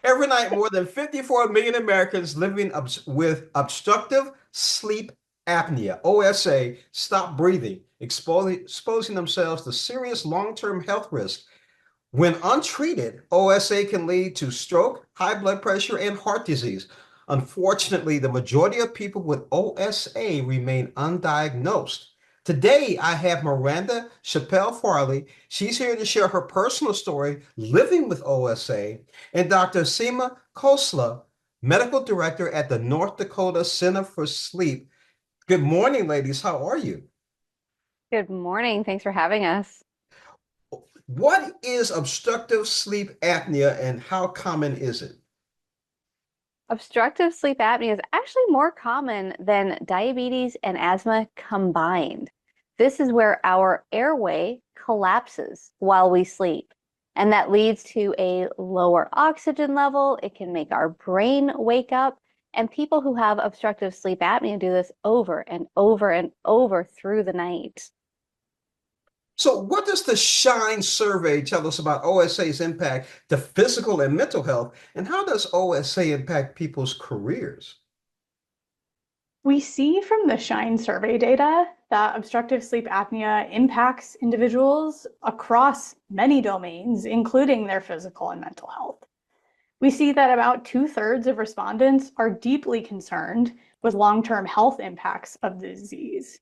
Every night, more than 54 million Americans living with obstructive sleep apnea, OSA, stop breathing, exposing themselves to serious long-term health risks. When untreated, OSA can lead to stroke, high blood pressure, and heart disease. Unfortunately, the majority of people with OSA remain undiagnosed. Today, I have Miranda Chappelle Farley. She's here to share her personal story living with OSA, and Dr. Seema Khosla, medical director at the North Dakota Center for Sleep. Good morning, ladies. How are you? Good morning. Thanks for having us. What is obstructive sleep apnea and how common is it? Obstructive sleep apnea is actually more common than diabetes and asthma combined. This is where our airway collapses while we sleep, and that leads to a lower oxygen level. It can make our brain wake up, and people who have obstructive sleep apnea do this over and over and over through the night. So, what does the SHINE survey tell us about OSA's impact to physical and mental health? And how does OSA impact people's careers? We see from the SHINE survey data that obstructive sleep apnea impacts individuals across many domains, including their physical and mental health. We see that about two-thirds of respondents are deeply concerned with long-term health impacts of the disease.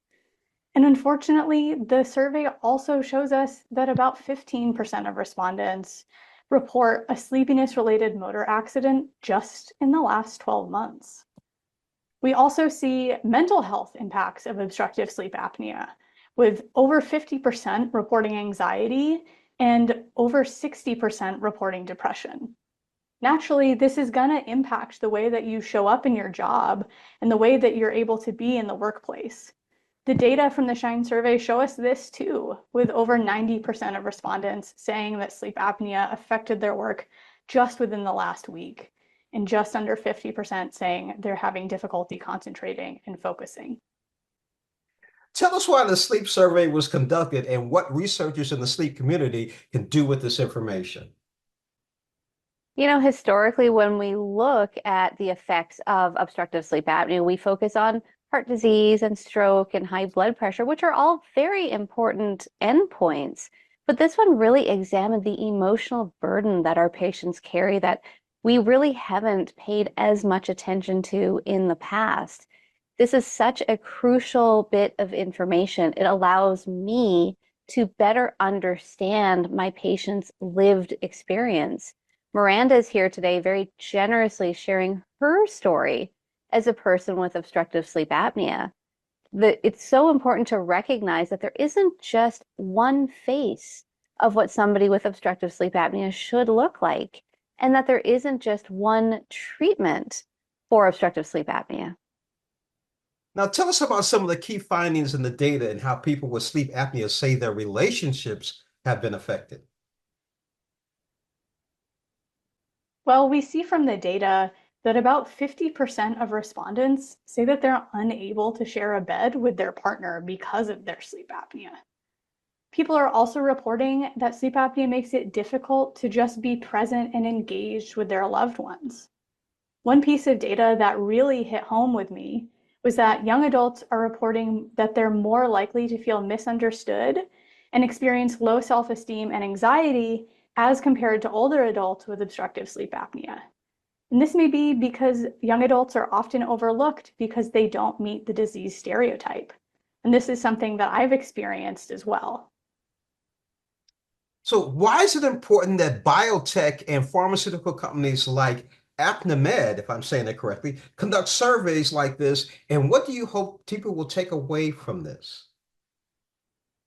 And unfortunately, the survey also shows us that about 15% of respondents report a sleepiness-related motor accident just in the last 12 months. We also see mental health impacts of obstructive sleep apnea, with over 50% reporting anxiety and over 60% reporting depression. Naturally, this is going to impact the way that you show up in your job and the way that you're able to be in the workplace. The data from the SHINE survey show us this too, with over 90% of respondents saying that sleep apnea affected their work just within the last week, and just under 50% saying they're having difficulty concentrating and focusing. Tell us why the sleep survey was conducted and what researchers in the sleep community can do with this information. Historically, when we look at the effects of obstructive sleep apnea, we focus on heart disease and stroke and high blood pressure, which are all very important endpoints. But this one really examined the emotional burden that our patients carry that we really haven't paid as much attention to in the past. This is such a crucial bit of information. It allows me to better understand my patient's lived experience. Miranda is here today, very generously sharing her story as a person with obstructive sleep apnea. It's so important to recognize that there isn't just one face of what somebody with obstructive sleep apnea should look like, and that there isn't just one treatment for obstructive sleep apnea. Now, tell us about some of the key findings in the data and how people with sleep apnea say their relationships have been affected. Well, we see from the data that about 50% of respondents say that they're unable to share a bed with their partner because of their sleep apnea. People are also reporting that sleep apnea makes it difficult to just be present and engaged with their loved ones. One piece of data that really hit home with me was that young adults are reporting that they're more likely to feel misunderstood and experience low self-esteem and anxiety as compared to older adults with obstructive sleep apnea. And this may be because young adults are often overlooked because they don't meet the disease stereotype. And this is something that I've experienced as well. So, why is it important that biotech and pharmaceutical companies like Apnimed, if I'm saying that correctly, conduct surveys like this? And what do you hope people will take away from this?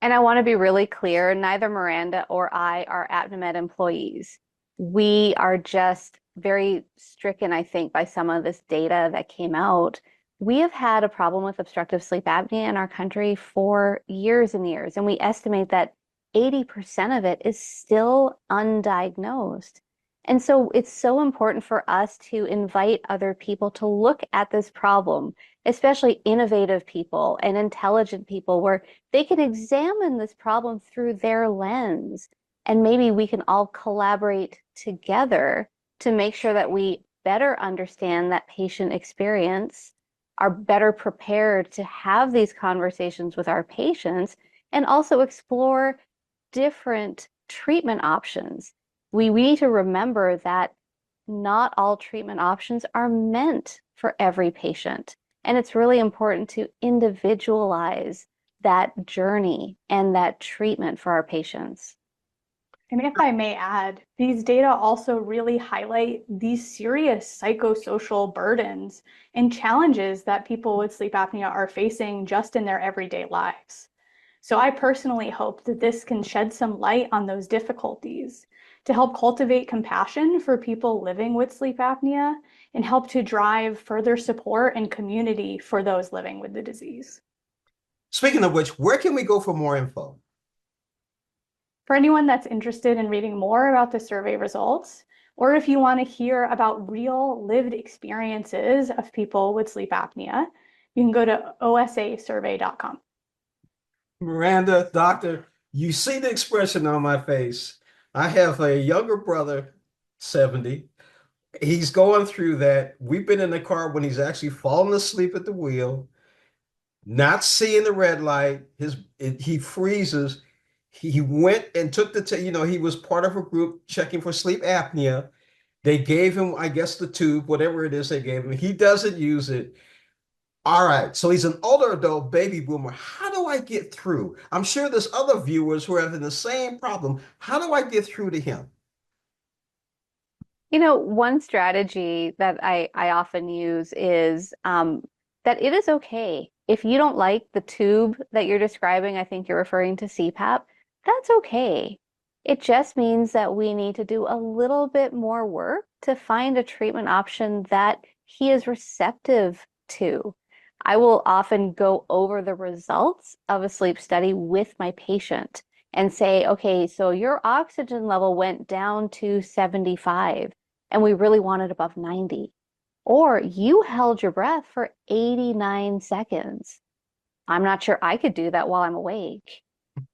And I want to be really clear, neither Miranda or I are Apnimed employees. We are just very stricken, I think, by some of this data that came out. We have had a problem with obstructive sleep apnea in our country for years and years, and we estimate that 80% of it is still undiagnosed. And so it's so important for us to invite other people to look at this problem, especially innovative people and intelligent people, where they can examine this problem through their lens. And maybe we can all collaborate together to make sure that we better understand that patient experience, are better prepared to have these conversations with our patients, and also explore different treatment options. We need to remember that not all treatment options are meant for every patient. And it's really important to individualize that journey and that treatment for our patients. And if I may add, these data also really highlight these serious psychosocial burdens and challenges that people with sleep apnea are facing just in their everyday lives. So I personally hope that this can shed some light on those difficulties to help cultivate compassion for people living with sleep apnea and help to drive further support and community for those living with the disease. Speaking of which, where can we go for more info? For anyone that's interested in reading more about the survey results, or if you want to hear about real lived experiences of people with sleep apnea, you can go to osasurvey.com. Miranda, doctor, you see the expression on my face. I have a younger brother, 70. He's going through that. We've been in the car when he's actually fallen asleep at the wheel, not seeing the red light. He freezes. He went and took he was part of a group checking for sleep apnea. They gave him, I guess, the tube, whatever it is they gave him. He doesn't use it. All right, so he's an older adult baby boomer. How do I get through? I'm sure there's other viewers who are having the same problem. How do I get through to him? One strategy that I often use is that it is okay. If you don't like the tube that you're describing, I think you're referring to CPAP, that's okay. It just means that we need to do a little bit more work to find a treatment option that he is receptive to. I will often go over the results of a sleep study with my patient and say, okay, so your oxygen level went down to 75 and we really want it above 90. Or you held your breath for 89 seconds. I'm not sure I could do that while I'm awake.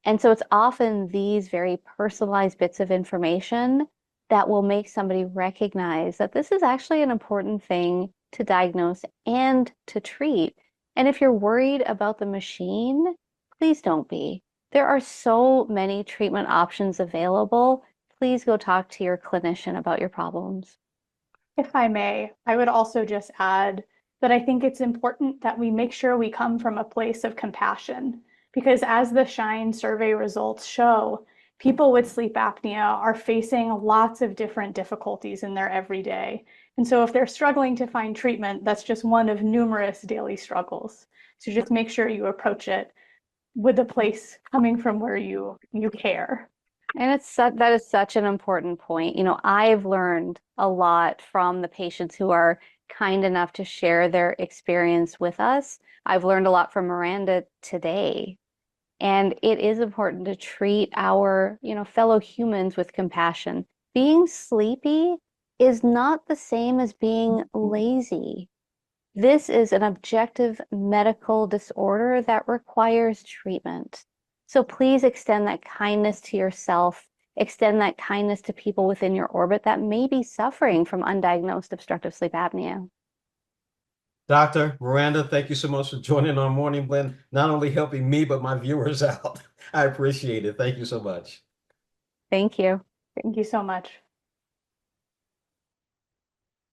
And so it's often these very personalized bits of information that will make somebody recognize that this is actually an important thing to diagnose and to treat. And if you're worried about the machine, please don't be. There are so many treatment options available. Please go talk to your clinician about your problems. If I may, I would also just add that I think it's important that we make sure we come from a place of compassion, because as the SHINE survey results show, people with sleep apnea are facing lots of different difficulties in their everyday. And so if they're struggling to find treatment, that's just one of numerous daily struggles. So just make sure you approach it with a place coming from where you care. And that is such an important point. I've learned a lot from the patients who are kind enough to share their experience with us. I've learned a lot from Miranda today. And it is important to treat our, fellow humans with compassion. Being sleepy is not the same as being lazy. This is an objective medical disorder that requires treatment. So please extend that kindness to yourself, extend that kindness to people within your orbit that may be suffering from undiagnosed obstructive sleep apnea. Dr. Miranda, thank you so much for joining on Morning Blend, not only helping me, but my viewers out. I appreciate it. Thank you so much. Thank you. Thank you so much.